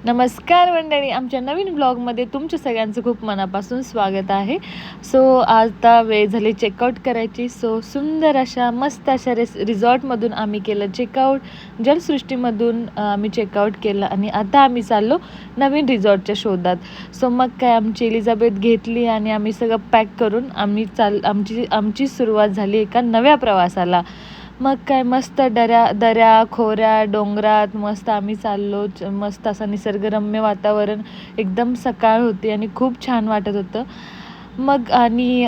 नमस्कार मंडळी, आमच्या नवीन ब्लॉगमध्ये तुमच्या सगळ्यांचं खूप मनापासून स्वागत आहे. सो आता वेळ झाली चेकआउट करायची. सो सुंदर अशा मस्त अशा रिसॉर्टमधून आम्ही केलं चेकआउट. जलसृष्टीमधून आम्ही चेकआउट केलं आणि आता आम्ही चाललो नवीन रिसॉर्टच्या शोधात. सो मग काय आमची एलिझाबेथ घेतली आणि आम्ही सगळं पॅक करून आमची सुरुवात झाली एका नव्या प्रवासाला. मग काय मस्त दऱ्या खोऱ्या डोंगरात मस्त आम्ही चाललो. मस्त असं निसर्गरम्य वातावरण, एकदम सकाळ होती आणि खूप छान वाटत होतं. मग आणि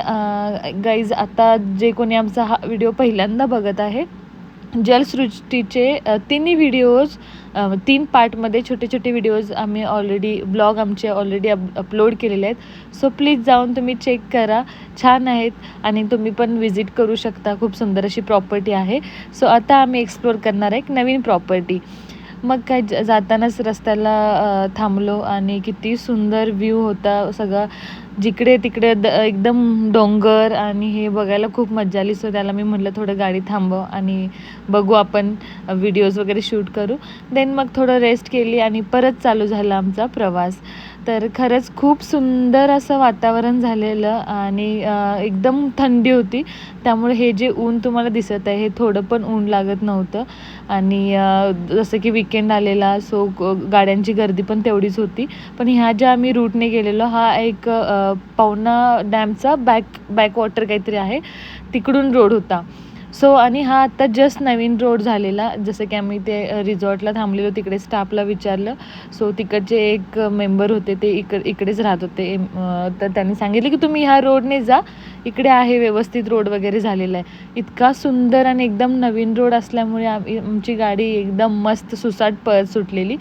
गाईज, आता जे कोणी आमचा हा व्हिडिओ पहिल्यांदा बघत आहे, जलसृष्टीचे तिन्ही व्हिडिओज 3 पार्टमध्ये छोटे छोटे व्हिडिओज आम्ही ब्लॉग आमचे ऑलरेडी अपलोड केलेले आहेत. सो प्लीज जाऊन तुम्ही चेक करा, छान आहेत आणि तुम्ही पण विजिट करू शकता. खूप सुंदर अशी प्रॉपर्टी आहे. सो आता आम्ही एक्सप्लोर करणार आहे एक नवीन प्रॉपर्टी. मग काय जातानाच रस्त्याला थांबलो आणि किती सुंदर व्ह्यू होता सगळा. जिकडे तिकडे एकदम डोंगर आणि हे बघायला खूप मजा आली. सो त्याला मी म्हटलं थोडं गाडी थांबव आणि बघू, आपण व्हिडिओज वगैरे शूट करू. देन मग थोडं रेस्ट केली आणि परत चालू झाला आमचा प्रवास. तर खरंच खूप सुंदर असं वातावरण झालेलं आणि एकदम थंडी होती. त्यामुळे हे जे ऊन तुम्हाला दिसत आहे, हे थोडं पण ऊन लागत नव्हतं. आणि जसं की विकेंड आलेला, सो गाड्यांची गर्दी पण तेवढीच होती. पण ह्या ज्या आम्ही रूटने गेलेलो, हा एक पवना डॅमचा बॅकवॉटर काहीतरी आहे, तिकडून रोड होता. सो आणि हा आत्ता जस्ट नवीन रोड झालेला. जसं की आम्ही ते रिसॉर्टला थांबलेलो, तिकडे स्टाफला विचारलं. सो तिकडचे एक मेंबर होते, ते इकडेच राहत होते. तर त्यांनी सांगितलं की तुम्ही ह्या रोडने जा, इकडे आहे व्यवस्थित रोड वगैरे झालेला आहे. इतका सुंदर आणि एकदम नवीन रोड असल्यामुळे आमची गाडी एकदम मस्त सुसाट पळत सुटलेली.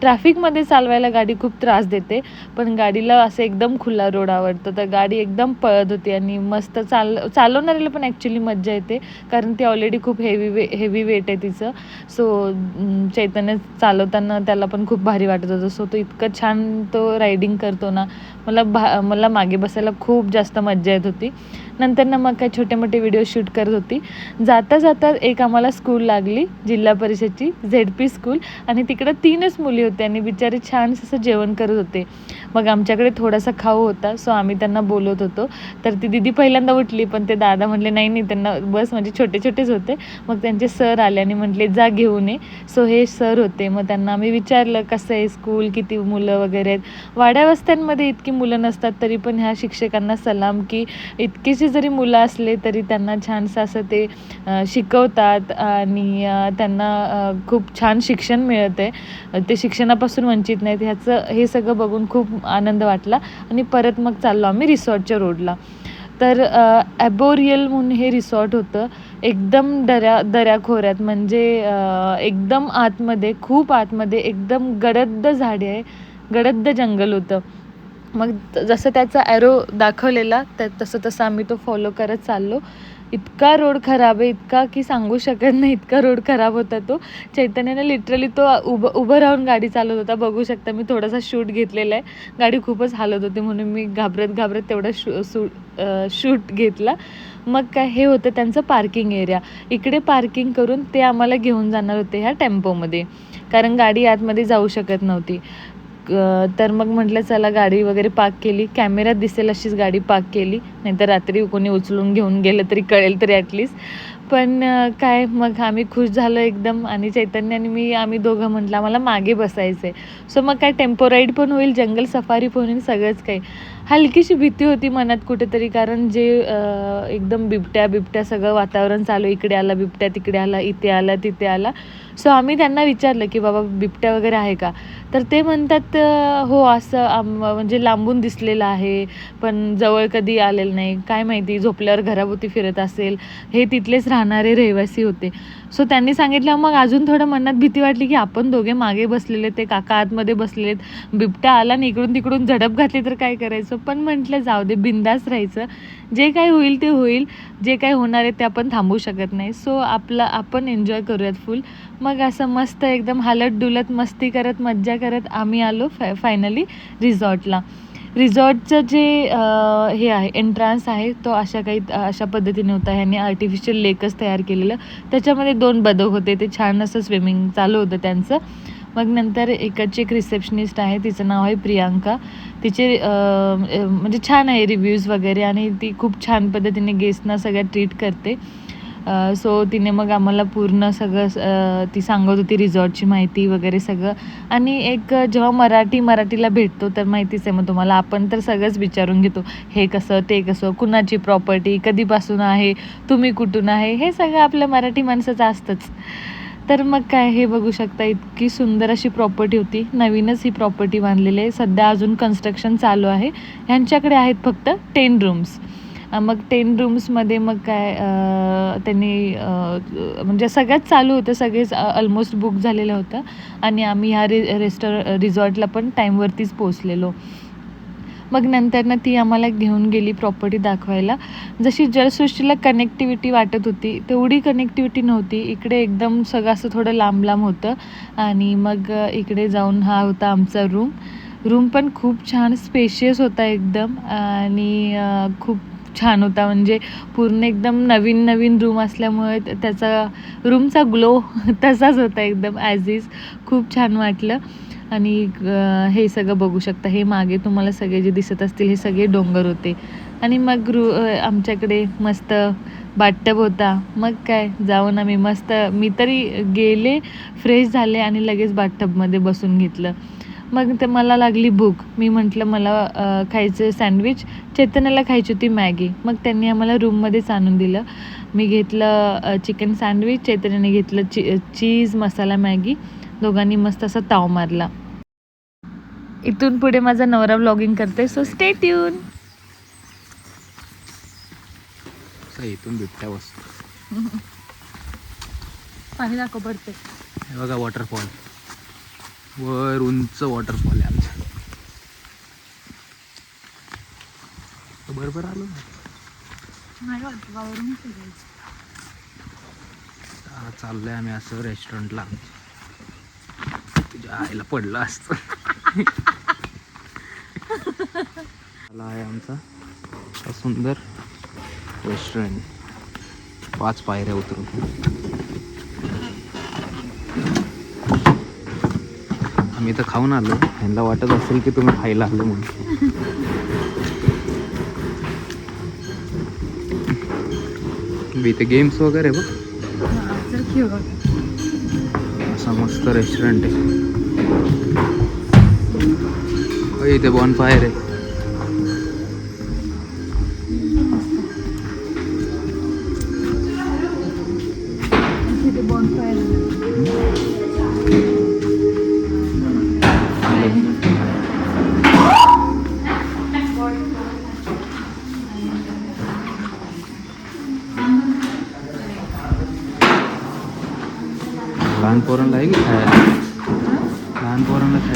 ट्रॅफिकमध्ये चालवायला गाडी खूप त्रास देते, पण गाडीला असं एकदम खुला रोड आवडतो. तर गाडी एकदम पळत होती आणि मस्त चालवणाऱ्याला पण ॲक्च्युली मज्जा येते, कारण ती ऑलरेडी खूप हेवी वेट आहे तिचं. सो चैतन्य चालवताना त्याला पण खूप भारी वाटत होतं. सो तो इतकं छान तो रायडिंग करतो ना, मला मागे बसायला खूप जास्त मज्जा येत होती. नंतर ना मग काय छोटे मोठे व्हिडिओ शूट करत होती. जाता जाता एक आम्हाला स्कूल लागली, जिल्हा परिषदची ZP स्कूल. आणि तिकडं 3च मुली होत्या आणि बिचारे छान असं जेवण करत होते. मग आमच्याकडे थोडासा खाऊ होता, सो आम्ही त्यांना बोलवत होतो. तर ती दीदी पहिल्यांदा उठली, पण ते दादा म्हटले नाही नाही, त्यांना बस, म्हणजे छोटे छोटेच होते. मग त्यांचे सर आले आणि म्हटले जा घेऊन ये. सो हे सर होते. मग त्यांना आम्ही विचारलं कसं आहे स्कूल, किती मुलं वगैरे आहेत. वाड्या वस्त्यांमध्ये इतकी मुलं नसतात, तरी पण ह्या शिक्षकांना सलाम की इतकीशी जरी मुलं असले तरी त्यांना छानसं असं ते शिकवतात आणि त्यांना खूप छान शिक्षण मिळत आहे. ते शिक्षणापासून वंचित नाहीत. हे सगळं बघून खूप आनंद वाटला. आणि परत मग चाललो आम्ही रिसॉर्टच्या रोडला. तर ॲबोरियल म्हणून हे रिसॉर्ट होतं, एकदम दऱ्या खोऱ्यात, म्हणजे एकदम आतमध्ये, खूप आतमध्ये, एकदम गडद झाडे आहे, गडद जंगल होतं. मग जसं त्याचा ॲरो दाखवलेला तसं तसं आम्ही तो फॉलो करत चाललो. इतका रोड खराब आहे, इतका की सांगू शकत नाही, इतका रोड खराब होता तो. चैतन्याने लिटरली तो उभं राहून गाडी चालवत होता. बघू शकता, मी थोडासा शूट घेतलेला आहे. गाडी खूपच हालत होती म्हणून मी घाबरत तेवढा शूट घेतला. मग काय, हे होतं त्यांचं पार्किंग एरिया. इकडे पार्किंग करून ते आम्हाला घेऊन जाणार होते ह्या टेम्पोमध्ये, कारण गाडी आतमध्ये जाऊ शकत नव्हती. तर मग म्हटलं चला गाडी वगैरे पार्क केली, कॅमेऱ्यात दिसेल अशीच गाडी पार्क केली, नाहीतर रात्री कोणी उचलून घेऊन गेलं तरी कळेल तरी ॲटलिस्ट. पण काय, मग आम्ही खुश झालो एकदम. आणि चैतन्य आणि आम्ही दोघं म्हटलं आम्हाला मागे बसायचं आहे. सो मग काय, टेम्पो राईड पण होईल, जंगल सफारी पण होईल, सगळंच काही. हलकीशी भीती होती मनात कुठेतरी, कारण जे एकदम बिबट्या सगळं वातावरण चालू, इकडे आला बिबट्या, तिकडे आला, इथे आला, तिथे आला. सो आम्ही त्यांना विचारलं की बाबा बिबट्या वगैरे आहे का. तर ते म्हणतात हो, असं म्हणजे लांबून दिसलेलं आहे, पण जवळ कधी आलेलं नाही, काय माहिती, झोपल्यावर घराभोवती फिरत असेल. हे तिथलेच राहणारे रहिवासी होते. सो त्यांनी सांगितलं. मग अजून थोडं मनात भीती वाटली की आपण दोघे मागे बसलेले, ते काका आतमध्ये बसलेत, बिबट्या आला आणि इकडून तिकडून झडप घातली तर काय करायचं. पण म्हटलं जाऊ दे, बिंदास राहायचं, जे काही होईल ते होईल, जे काही होणार आहे ते आपण थांबवू शकत नाही. सो आपण एन्जॉय करूयात फुल. मग असं मस्त एकदम हालत डुलत मस्ती करत मज्जा करत आम्ही आलो फायनली रिसॉर्टला. रिसॉर्टचं जे हे आहे, एंट्रान्स आहे, तो अशा पद्धतीने होता. ह्यांनी आर्टिफिशियल लेकच तयार केलेलं. त्याच्यामध्ये 2 बदक होते, ते छान असं स्विमिंग चालू होतं त्यांचं. मग नंतर इकडची एक रिसेप्शनिस्ट आहे, तिचं नाव आहे प्रियांका. तिचे म्हणजे छान आहे रिव्ह्यूज वगैरे आणि ती खूप छान पद्धतीने गेस्टना सगळ्या ट्रीट करते. सो तिने मग आम्हाला पूर्ण सगळं ती सांगत होती रिसॉर्टची माहिती वगैरे सगळं. आणि एक जेव्हा मराठीला भेटतो तर माहितीच आहे मग तुम्हाला, आपण तर सगळंच विचारून घेतो, हे कसं ते कसं, कुणाची प्रॉपर्टी, कधीपासून आहे, तुम्ही कुठून आहे, हे सगळं आपल्या मराठी माणसाचं असतंच. तर मग काय, हे बघू शकता इतकी सुंदर अशी प्रॉपर्टी होती. नवीनच ही प्रॉपर्टी बांधलेली आहे, सध्या अजून कन्स्ट्रक्शन चालू आहे. ह्यांच्याकडे आहेत फक्त 10 रूम्स. मग 10 रूम्समध्ये मग काय त्यांनी म्हणजे सगळ्यात चालू होतं, सगळेच ऑलमोस्ट बुक झालेलं होतं. आणि आम्ही ह्या रिसॉर्टला पण टाईमवरतीच पोचलेलो. मग नंतर ती आम्हाला घेऊन गेली प्रॉपर्टी दाखवायला. जशी जलसृष्टीला कनेक्टिव्हिटी वाटत होती तेवढी कनेक्टिव्हिटी नव्हती इकडे, एकदम सगळं असं थोडं लांब लांब होतं. आणि मग इकडे जाऊन हा होता आमचा रूम पण खूप छान स्पेशियस होता एकदम. आणि खूप छान होता, म्हणजे पूर्ण एकदम नवीन रूम असल्यामुळे त्याचा रूमचा ग्लो तसाच होता एकदम ॲज इज. खूप छान वाटलं. आणि हे सगळं बघू शकता, हे मागे तुम्हाला सगळे जे दिसत असतील हे सगळे डोंगर होते. आणि मग आमच्याकडे मस्त बाथटब होता. मग काय जाऊन आम्ही मस्त, मी तरी गेले, फ्रेश झाले आणि लगेच बाथटबमध्ये बसून घेतलं. मग ते मला लागली भूक, मी म्हटलं मला खायचं सँडविच, चैतन्याला खायची होती मॅगी. मग त्यांनी आम्हाला रूममध्येच आणून दिलं. मी घेतलं चिकन सँडविच, चैतन्याने घेतलं चीज मसाला मॅगी. दोघांनी मस्त असा ताव मारला. इथून पुढे माझा नवरा व्लॉगिंग करते, सो स्टे ट्यून. इथून बिबट्या बसतो. पाणी दाखव पडते. हे बघा वॉटरफॉल, वर उंच वॉटरफॉल आहे आमचा. बरोबर आलो चाललंय आम्ही असं रेस्टॉरंटला. तुझ्या आईला पडलं असतं. आहे आमचा सुंदर रेस्टॉरंट, 5 पायऱ्या उतरून. आम्ही तर खाऊन आलो, ह्यांना वाटत असेल की तुम्ही खायला आलो म्हणून. इथे गेम्स वगैरे बघ, असा मस्त रेस्टॉरंट आहे. इथे बॉनफायर आहे. लहान पोरांना आहे की खायला.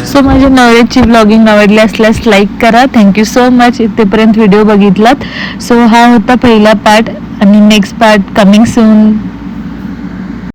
सो माझ्या नवऱ्याची ब्लॉगिंग आवडली असल्यास लाईक करा. थँक्यू सो मच इथेपर्यंत व्हिडिओ बघितलात. सो हा होता पहिला पार्ट आणि नेक्स्ट पार्ट कमिंग सून.